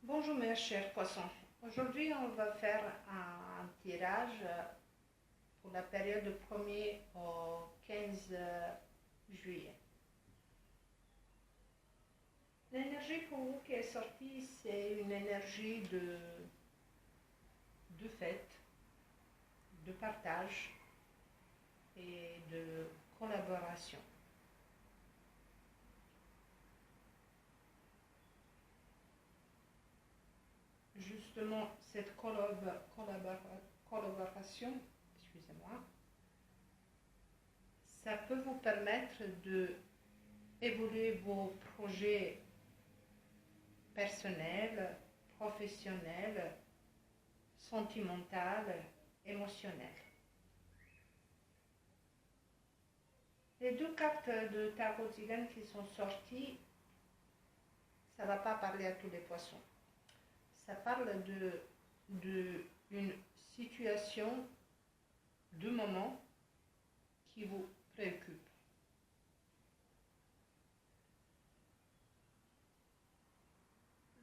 Bonjour mes chers poissons. Aujourd'hui on va faire un tirage pour la période du 1er au 15 juillet. L'énergie pour vous qui est sortie, c'est une énergie de fête, de partage et de collaboration. Justement, cette collaboration, excusez-moi, ça peut vous permettre de évoluer vos projets personnels, professionnels, sentimentaux, émotionnels. Les deux cartes de Tarot Tzigane qui sont sorties, ça ne va pas parler à tous les poissons. Ça parle d'une situation, de moment qui vous préoccupe.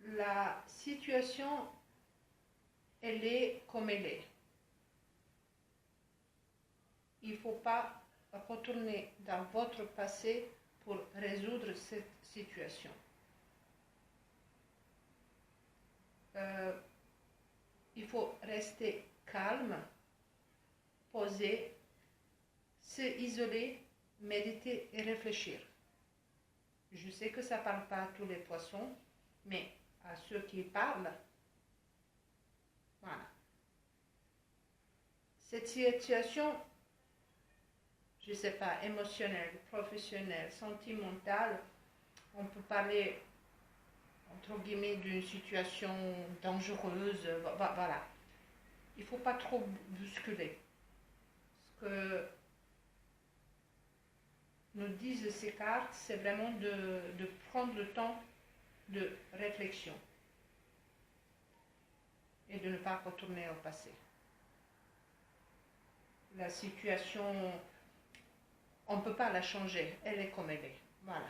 La situation, elle est comme elle est. Il ne faut pas retourner dans votre passé pour résoudre cette situation. Il faut rester calme, poser, se isoler, méditer et réfléchir. Je sais que ça ne parle pas à tous les poissons, mais à ceux qui parlent, voilà. Cette situation, je ne sais pas, émotionnelle, professionnelle, sentimentale, on peut parler entre guillemets d'une situation dangereuse, voilà. Il ne faut pas trop bousculer. Ce que nous disent ces cartes, c'est vraiment de prendre le temps de réflexion et de ne pas retourner au passé. La situation, on ne peut pas la changer, elle est comme elle est. Voilà.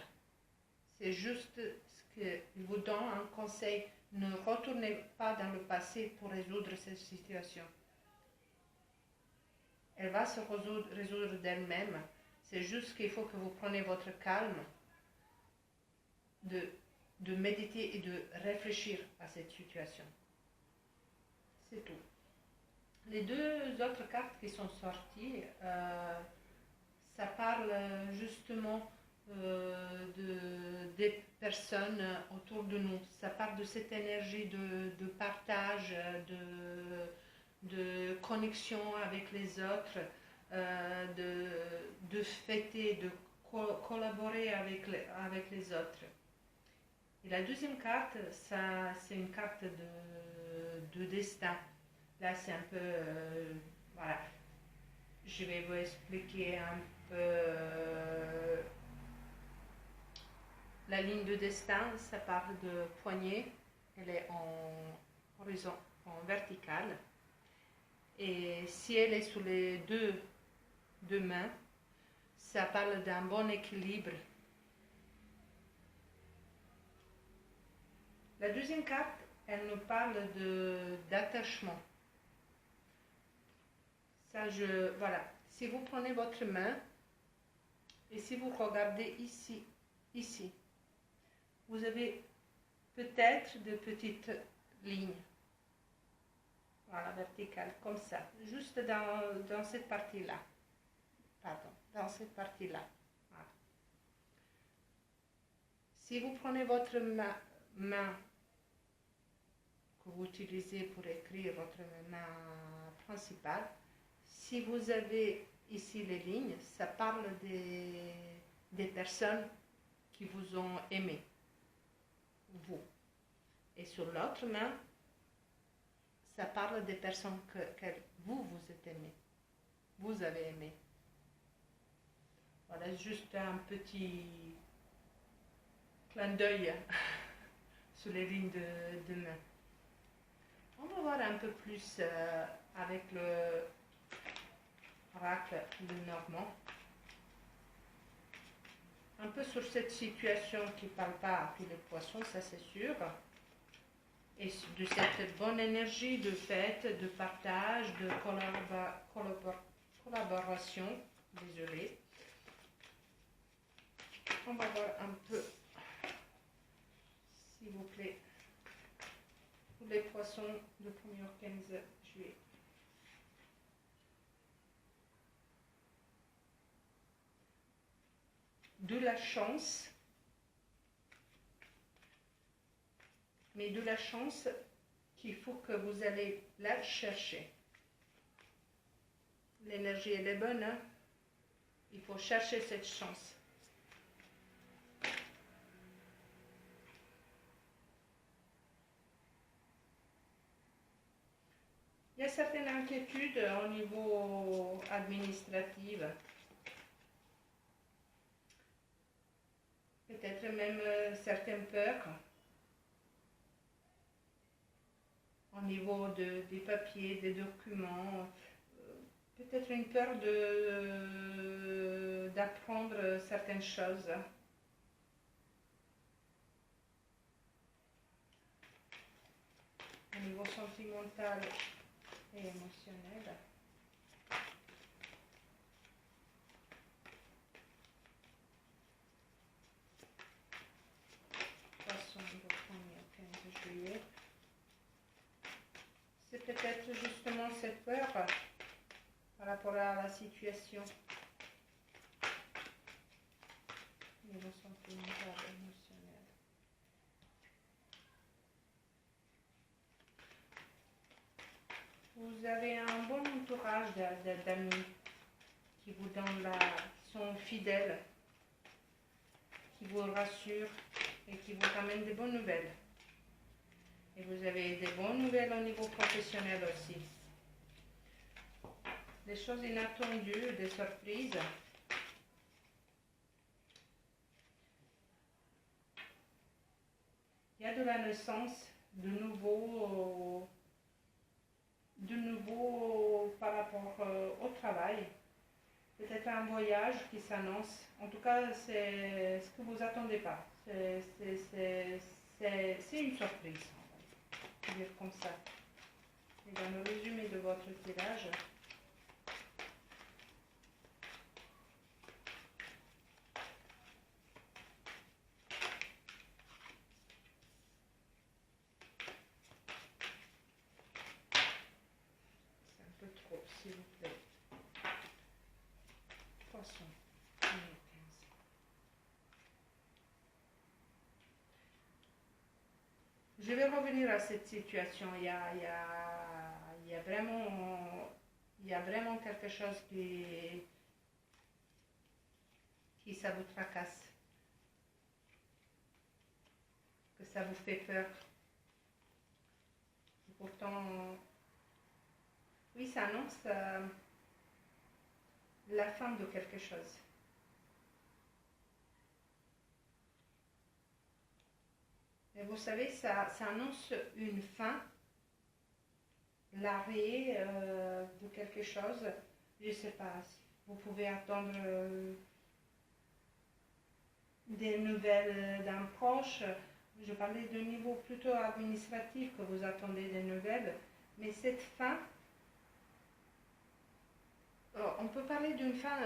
C'est juste ce que je vous donne un conseil, ne retournez pas dans le passé pour résoudre cette situation. Elle va se résoudre d'elle-même. C'est juste qu'il faut que vous preniez votre calme de méditer et de réfléchir à cette situation. C'est tout. Les deux autres cartes qui sont sorties, ça parle justement des personnes autour de nous. Ça parle de cette énergie de partage, de connexion avec les autres, de fêter, de collaborer avec les autres. Et la deuxième carte, c'est une carte de destin. Là, c'est un peu... voilà. Je vais vous expliquer un peu... la ligne de destin, ça parle de poignée. Elle est en horizon, en verticale. Et si elle est sous les deux mains, ça parle d'un bon équilibre. La deuxième carte, elle nous parle d'attachement. Ça, voilà. Si vous prenez votre main et si vous regardez ici, vous avez peut-être de petites lignes. Voilà, verticales, comme ça. Juste dans cette partie-là. Pardon, dans cette partie-là. Voilà. Si vous prenez votre main que vous utilisez pour écrire, votre main principale, si vous avez ici les lignes, ça parle des personnes qui vous ont aimé, vous. Et sur l'autre main, ça parle des personnes que vous êtes aimé, vous avez aimé. Voilà, juste un petit clin d'œil sur les lignes de main. On va voir un peu plus avec le oracle de Normand. Un peu sur cette situation qui ne parle pas à tous les poissons, ça c'est sûr. et de cette bonne énergie de fête, de partage, de collaboration. Désolée. On va voir un peu, s'il vous plaît, pour les poissons de 1er au 15 juillet. De la chance, mais de la chance qu'il faut que vous allez la chercher. L'énergie, elle est bonne, hein? Il faut chercher cette chance. Il y a certaines inquiétudes au niveau administratif. Peut-être même certaines peurs au niveau des papiers, des documents. Peut-être une peur d'apprendre certaines choses. Au niveau sentimental et émotionnel. Poisson du 1er au 15 juillet. C'est peut-être justement cette peur par rapport à la situation. Niveau sentimental et émotionnel. Vous avez un bon entourage d'amis qui vous sont fidèles, qui vous rassurent et qui vous ramènent des bonnes nouvelles. Et vous avez des bonnes nouvelles au niveau professionnel aussi. Des choses inattendues, des surprises. Il y a de la naissance, de nouveau par rapport au travail. Peut-être un voyage qui s'annonce. En tout cas, c'est ce que vous attendez pas. C'est une surprise, on va dire comme ça. Et dans le résumé de votre tirage, c'est un peu trop, s'il vous plaît. Poisson, 1 au 15. Je vais revenir à cette situation. Il y a vraiment quelque chose qui ça vous tracasse, que ça vous fait peur. Et pourtant, oui, ça annonce la fin de quelque chose. Et vous savez, ça annonce une fin, l'arrêt de quelque chose. Je ne sais pas, vous pouvez attendre des nouvelles d'un proche. Je parlais de niveau plutôt administratif, que vous attendez des nouvelles. Mais cette fin, on peut parler d'une fin,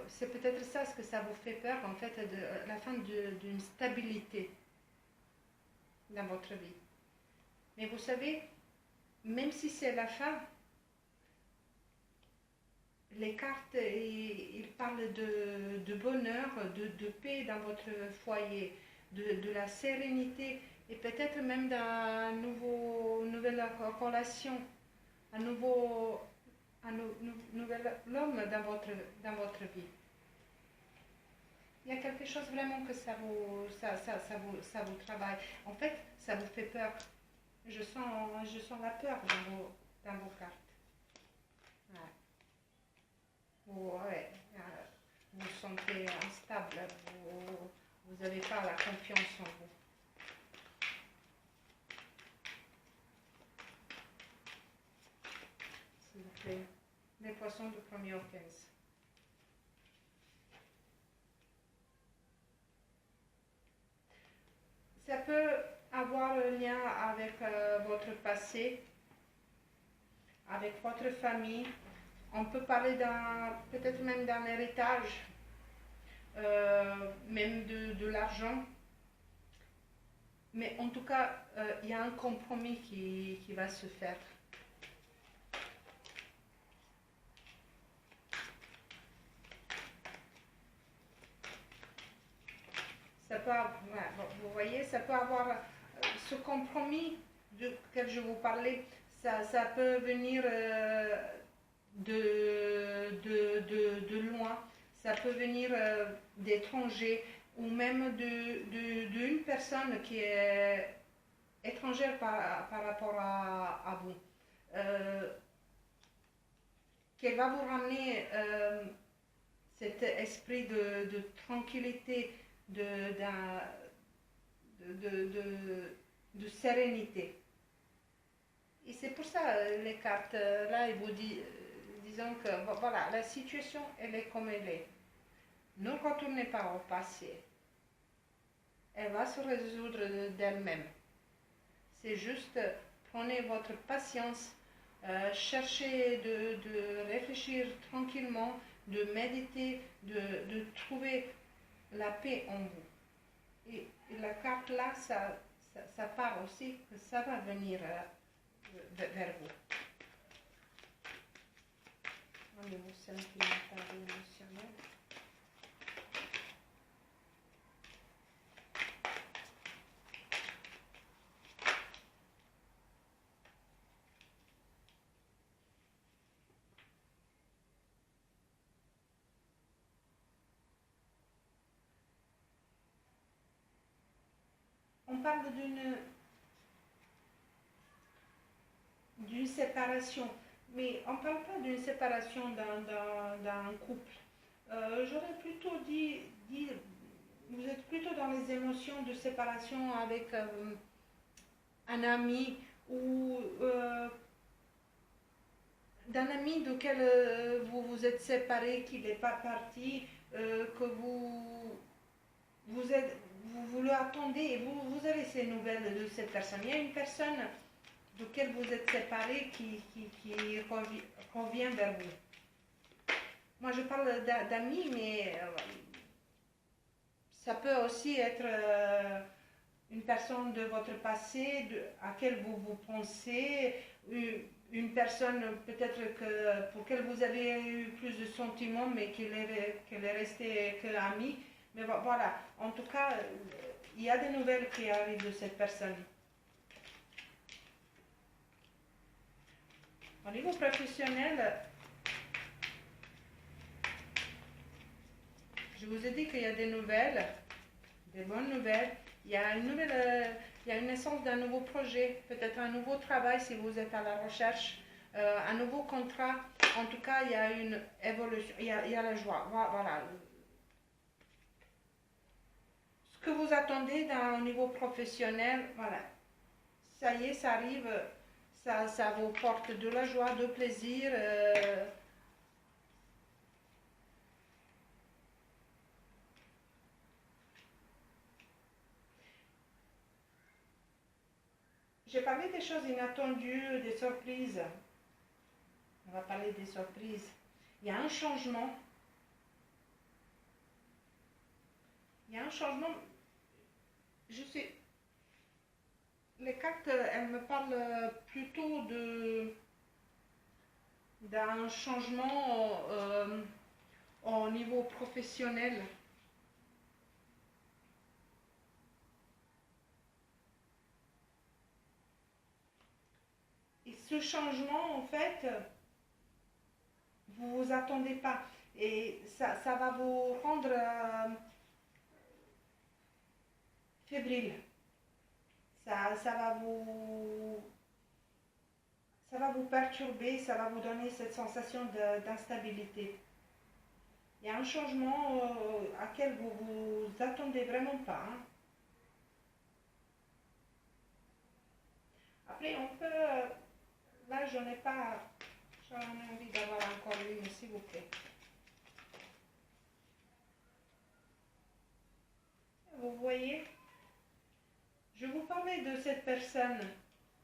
c'est peut-être ça ce que ça vous fait peur, en fait, la fin d'une stabilité dans votre vie. Mais vous savez, même si c'est la fin, les cartes, ils parlent de bonheur, de paix dans votre foyer, de la sérénité et peut-être même d'un nouvelle relation, un nouvel homme dans votre vie. Il y a quelque chose vraiment que ça vous travaille. En fait, ça vous fait peur. Je sens la peur dans vos cartes. Ouais. Vous vous sentez instable. Vous n'avez pas la confiance en vous. S'il vous plaît. Les poissons de 1er au 15. Ça peut avoir lien avec votre passé, avec votre famille. On peut parler peut-être même d'un héritage, même de l'argent. Mais en tout cas, il y a un compromis qui va se faire. Ça peut, vous voyez, ça peut avoir ce compromis duquel je vous parlais, ça peut venir de loin, ça peut venir d'étrangers ou même d'une personne qui est étrangère par rapport à vous. Qu'elle va vous ramener cet esprit de tranquillité, de sérénité. Et c'est pour ça les cartes là, ils vous disons que voilà, la situation elle est comme elle est. Ne retournez pas au passé. Elle va se résoudre d'elle-même. C'est juste prenez votre patience, cherchez de réfléchir tranquillement, de méditer, de trouver la paix en vous. Et la carte là, ça part aussi que ça va venir vers vous. Au niveau sentimental et émotionnel. On parle d'une séparation, mais on ne parle pas d'une séparation d'un couple. J'aurais plutôt dit, vous êtes plutôt dans les émotions de séparation avec un ami ou d'un ami duquel vous vous êtes séparé, qu'il n'est pas parti, que vous le attendez et vous avez ces nouvelles de cette personne. Il y a une personne duquel vous êtes séparé qui revient vers vous. Moi je parle d'amis, mais ça peut aussi être une personne de votre passé à laquelle vous pensez, une personne peut-être pour laquelle vous avez eu plus de sentiments mais qu'elle est restée qu'amie. Mais voilà, en tout cas, il y a des nouvelles qui arrivent de cette personne. Au niveau professionnel, je vous ai dit qu'il y a des nouvelles, des bonnes nouvelles. Il y a une naissance d'un nouveau projet, peut-être un nouveau travail si vous êtes à la recherche, un nouveau contrat. En tout cas, il y a une évolution, il y a la joie. Voilà. Ce que vous attendez d'un niveau professionnel, voilà. Ça y est, ça arrive, ça vous porte de la joie, de plaisir. J'ai parlé des choses inattendues, des surprises. On va parler des surprises. Il y a un changement. Il y a un changement. Les cartes, elles me parlent plutôt d'un changement au niveau professionnel. Et ce changement, en fait, vous vous attendez pas. Et ça va vous rendre fébrile. Ça va vous perturber, ça va vous donner cette sensation d'instabilité. Il y a un changement à quel vous vous attendez vraiment pas. Hein. Après, on peut... là, j'en ai pas... J'en ai envie d'avoir encore une, s'il vous plaît. Vous voyez, Je vous parlais de cette personne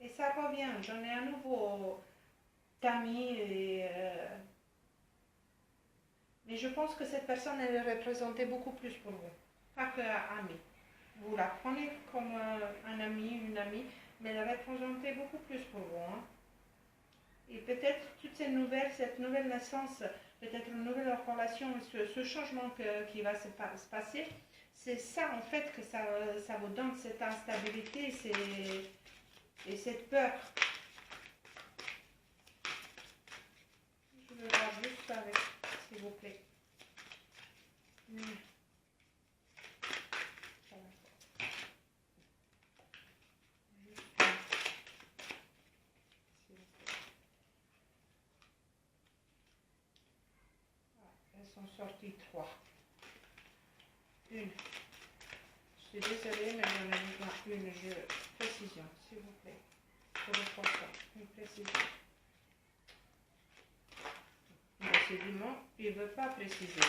et ça revient. J'en ai un nouveau ami mais je pense que cette personne, elle représentait beaucoup plus pour vous, pas qu'ami. Vous la prenez comme un ami, une amie, mais elle représentait beaucoup plus pour vous. Hein. Et peut-être toutes ces nouvelles, cette nouvelle naissance, peut-être une nouvelle relation, ce changement qui va se passer, c'est ça en fait que ça vous donne cette instabilité et cette peur. Je vais voir juste ça avec, s'il vous plaît. Elles sont sorties 3. Une. Je suis désolée, mais j'en ai besoin une précision, s'il vous plaît. Pour le poisson, une précision. Décidément, il ne veut pas préciser.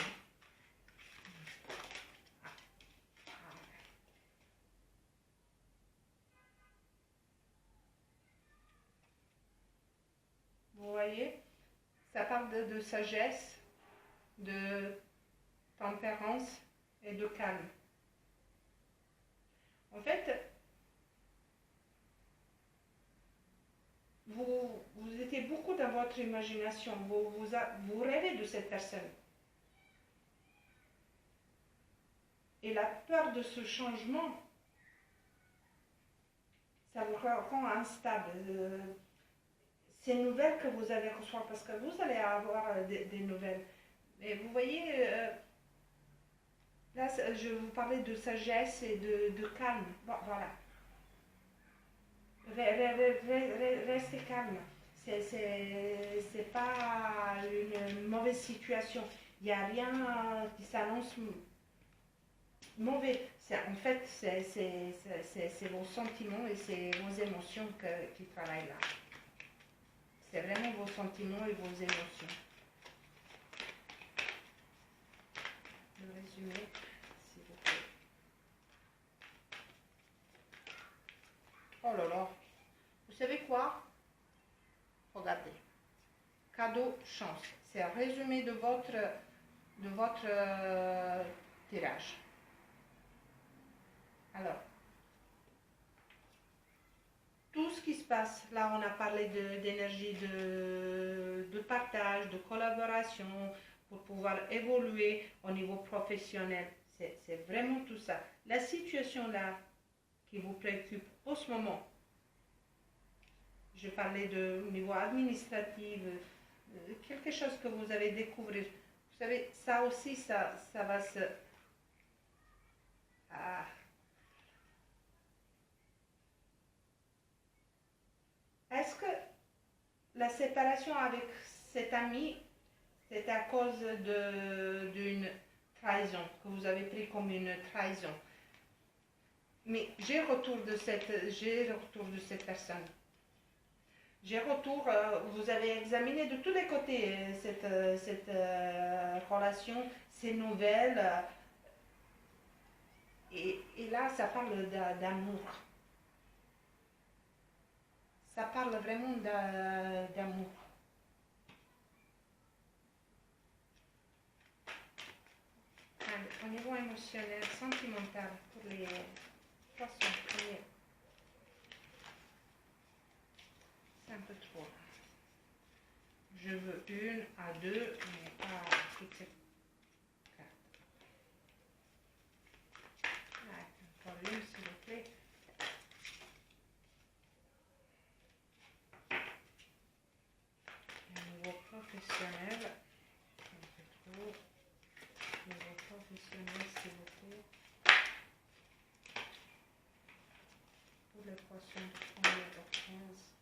Vous voyez, ça parle de sagesse, de tempérance et de calme. En fait, vous étiez beaucoup dans votre imagination, vous rêvez de cette personne. Et la peur de ce changement, ça vous rend instable. Ces nouvelles que vous allez recevoir, parce que vous allez avoir des nouvelles. Mais vous voyez, là, je vous parlais de sagesse et de calme. Bon, voilà. Restez calme. C'est pas une mauvaise situation. Il n'y a rien qui s'annonce mauvais. En fait, c'est vos sentiments et c'est vos émotions qui travaillent là. C'est vraiment vos sentiments et vos émotions. Le résumé, s'il vous plaît. Oh là là. Vous savez quoi? Regardez. Cadeau, chance. C'est un résumé de votre tirage. Alors, tout ce qui se passe, là on a parlé d'énergie, de partage, de collaboration, pour pouvoir évoluer au niveau professionnel. C'est vraiment tout ça. La situation là qui vous préoccupe en ce moment, je parlais au niveau administratif, quelque chose que vous allez découvrir. Vous savez, ça aussi, ça va se... Est-ce que la séparation avec cet ami, c'est à cause d'une trahison, que vous avez pris comme une trahison? Mais j'ai retour de cette personne. J'ai retour, vous avez examiné de tous les côtés cette relation, ces nouvelles, et là, ça parle d'amour. Ça parle vraiment d'amour. Au niveau émotionnel, sentimental, pour les poissons, c'est un peu trop. Je veux une à deux, mais pas toutes ces cartes. Encore une, s'il vous plaît. Niveau professionnel, un peu trop. Niveau professionnel, s'il vous plaît. Pour les poissons de 1er au 15.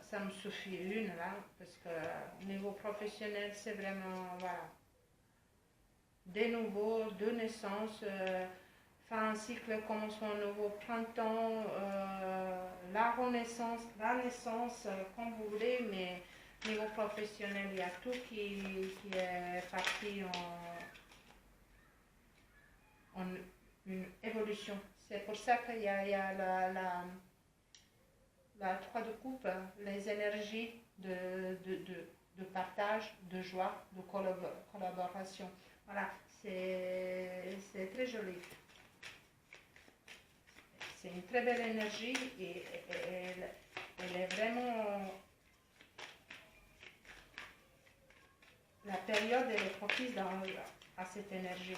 Ça me suffit une là, parce que niveau professionnel, c'est vraiment, voilà, des nouveaux, de naissance, fin un cycle, commencement nouveau, printemps, la renaissance, la naissance, comme vous voulez, mais niveau professionnel, il y a tout qui est parti en une évolution. C'est pour ça qu'il y a la 3 de coupe, les énergies de partage, de joie, de collaboration. Voilà, c'est très joli. C'est une très belle énergie et elle est vraiment... La période elle est propice à cette énergie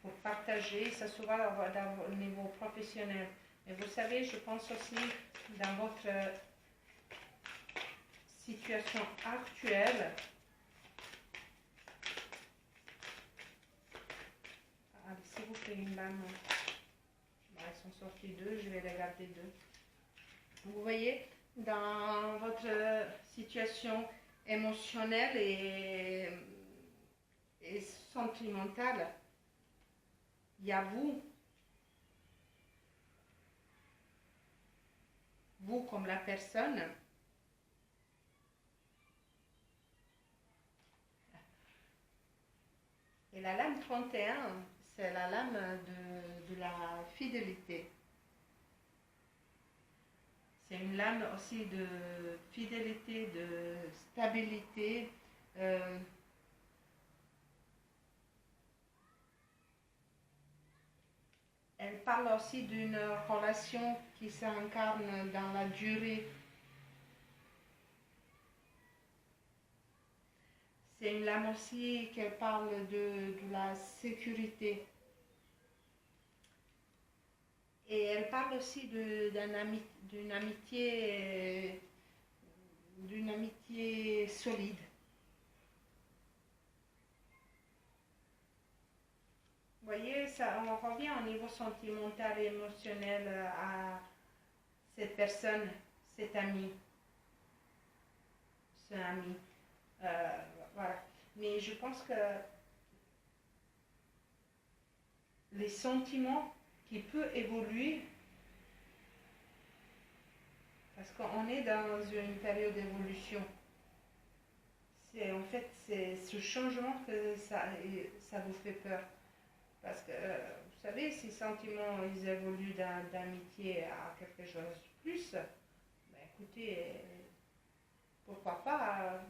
pour partager, ça se voit au niveau professionnel. Et vous savez, je pense aussi dans votre situation actuelle, s'il vous plaît, une dame, elles sont sorties deux, je vais les garder deux. Vous voyez, dans votre situation émotionnelle et sentimentale, il y a vous comme la personne, et la lame 31, c'est la lame de la fidélité. C'est une lame aussi de fidélité, de stabilité. Elle parle aussi d'une relation qui s'incarne dans la durée. C'est une lame aussi qui parle de la sécurité. Et elle parle aussi d'une amitié solide. Vous voyez, ça, on revient au niveau sentimental et émotionnel à cette personne, cet ami, ce ami. Voilà. Mais je pense que les sentiments qui peuvent évoluer, parce qu'on est dans une période d'évolution, en fait c'est ce changement que ça vous fait peur. Parce que, vous savez, ces sentiments, ils évoluent d'amitié à quelque chose de plus. Ben, écoutez, pourquoi pas,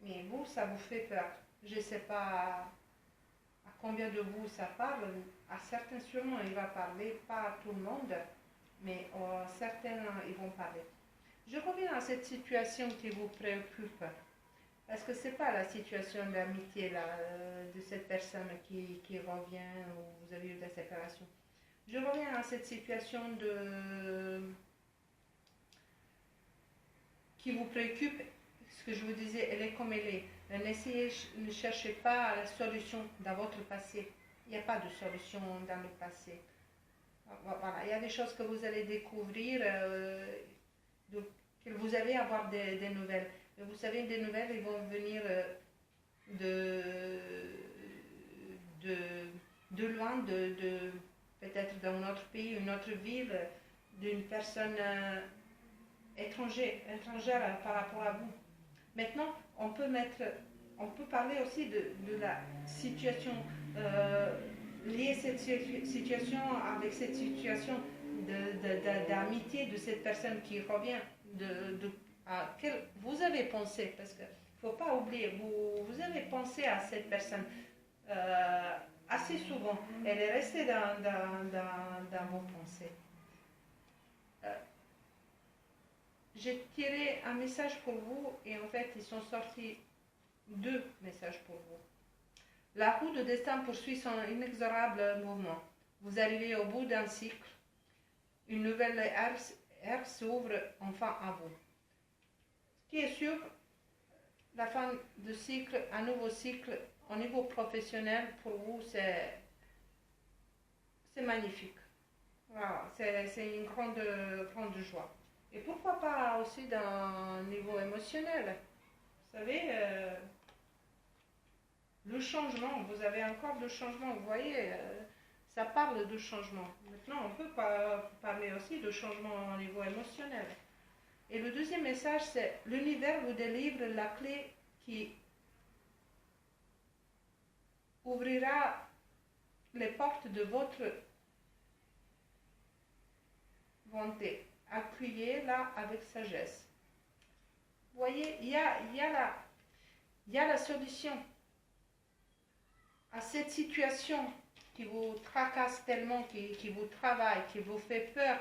mais vous, ça vous fait peur. Je ne sais pas à combien de vous ça parle. À certains, sûrement, il va parler, pas à tout le monde, mais certains, ils vont parler. Je reviens à cette situation qui vous préoccupe. Parce que ce n'est pas la situation d'amitié de cette personne qui revient ou vous avez eu de la séparation. Je reviens à cette situation qui vous préoccupe. Ce que je vous disais, elle est comme elle est. Ne cherchez pas la solution dans votre passé. Il n'y a pas de solution dans le passé. Voilà, il y a des choses que vous allez découvrir, que vous allez avoir des nouvelles. Et vous savez, des nouvelles, ils vont venir de loin, peut-être dans notre pays, une autre ville, d'une personne étrangère par rapport à vous. Maintenant, on peut parler aussi de la situation liée à cette situation avec cette situation d'amitié de cette personne qui revient à quel vous avez pensé, parce qu'il ne faut pas oublier, vous avez pensé à cette personne assez souvent. Elle est restée dans vos pensées. J'ai tiré un message pour vous et en fait, ils sont sortis deux messages pour vous. La roue de destin poursuit son inexorable mouvement. Vous arrivez au bout d'un cycle. Une nouvelle ère s'ouvre enfin à vous. Ce qui est sûr, la fin de cycle, un nouveau cycle au niveau professionnel, pour vous, c'est magnifique. Voilà, c'est une grande joie. Et pourquoi pas aussi d'un niveau émotionnel. Vous savez, le changement, vous avez encore de changement, vous voyez, ça parle de changement. Maintenant, on peut parler aussi de changement au niveau émotionnel. Et le deuxième message, c'est l'univers vous délivre la clé qui ouvrira les portes de votre vont être accueillis là avec sagesse. Vous voyez, il y a la solution à cette situation qui vous tracasse tellement, qui vous travaille, qui vous fait peur.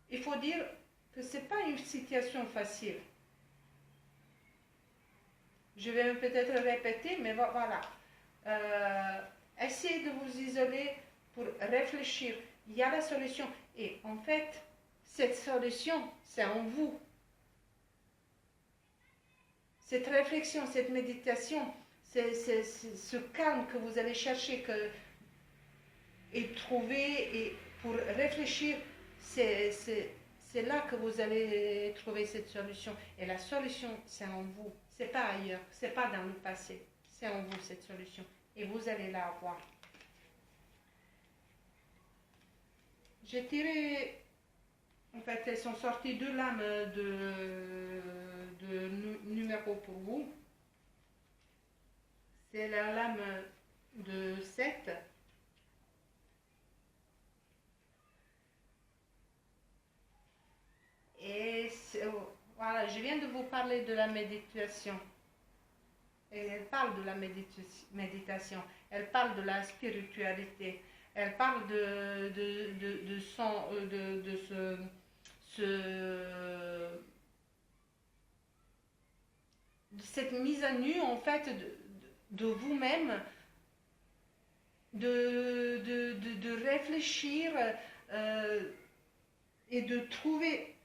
Il faut dire que ce n'est pas une situation facile. Je vais peut-être répéter, mais voilà. Essayez de vous isoler pour réfléchir. Il y a la solution. Et en fait, cette solution, c'est en vous. Cette réflexion, cette méditation, c'est ce calme que vous allez chercher et trouver, et pour réfléchir, c'est là que vous allez trouver cette solution. Et la solution, c'est en vous. C'est pas ailleurs, c'est pas dans le passé. C'est en vous, cette solution. Et vous allez la avoir. J'ai tiré, en fait, elles sont sorties deux lames de numéro pour vous. C'est la lame de 7. Et voilà, je viens de vous parler de la méditation. Et elle parle de la méditation, elle parle de la spiritualité, elle parle de cette mise à nu, en fait, de vous-même, de réfléchir et de trouver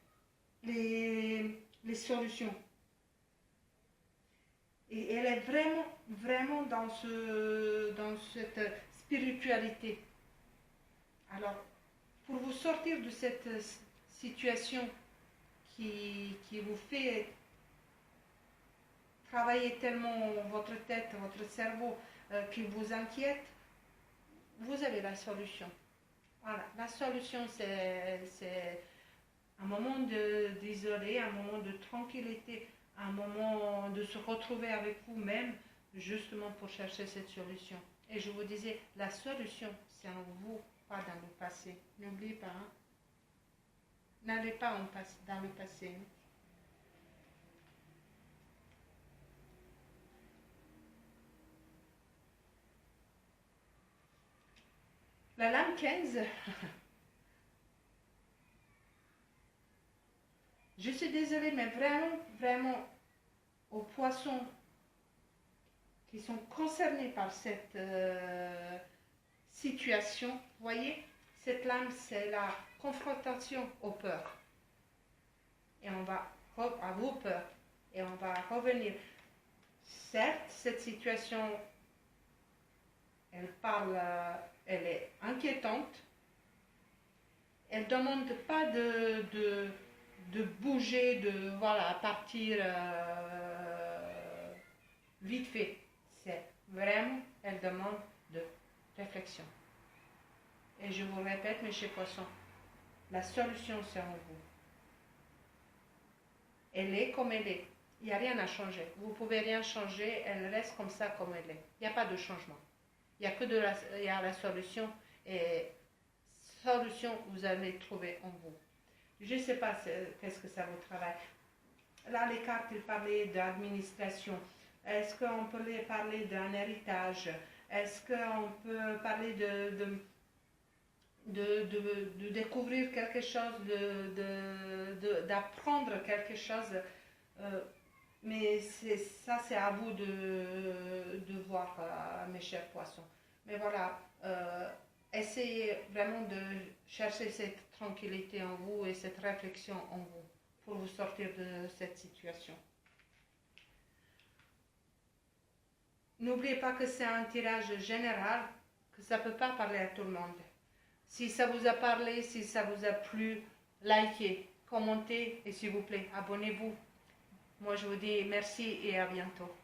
les solutions. Et elle est vraiment, vraiment dans cette spiritualité. Alors, pour vous sortir de cette situation qui vous fait travailler tellement votre tête, votre cerveau, qui vous inquiète, vous avez la solution. Voilà, la solution, c'est un moment d'isoler, un moment de tranquillité, un moment de se retrouver avec vous-même, justement pour chercher cette solution. Et je vous disais, la solution, c'est en vous, pas dans le passé. N'oubliez pas, hein? N'allez pas dans le passé. Hein? La lame 15. Je suis désolée, mais vraiment, vraiment, aux poissons qui sont concernés par cette situation, vous voyez, cette lame, c'est la confrontation aux peurs. Et on va à vos peurs. Et on va revenir. Certes, cette situation, elle est inquiétante. Elle ne demande pas de bouger, voilà, partir vite fait. C'est vraiment, elle demande de réflexion. Et je vous répète, mes chers poissons, la solution, c'est en vous. Elle est comme elle est. Il n'y a rien à changer. Vous ne pouvez rien changer, elle reste comme ça, comme elle est. Il n'y a pas de changement. Il y a que il y a la solution, et solution, vous allez trouver en vous. Je ne sais pas qu'est-ce que ça vous travaille. Là, les cartes, ils parlaient d'administration. Est-ce qu'on peut parler d'un héritage? Est-ce qu'on peut parler de découvrir quelque chose, d'apprendre quelque chose? Mais ça, c'est à vous de voir, mes chers poissons. Mais voilà, essayez vraiment de chercher cette tranquillité en vous et cette réflexion en vous pour vous sortir de cette situation. N'oubliez pas que c'est un tirage général, que ça ne peut pas parler à tout le monde. Si ça vous a parlé, si ça vous a plu, likez, commentez et s'il vous plaît, abonnez-vous. Moi, je vous dis merci et à bientôt.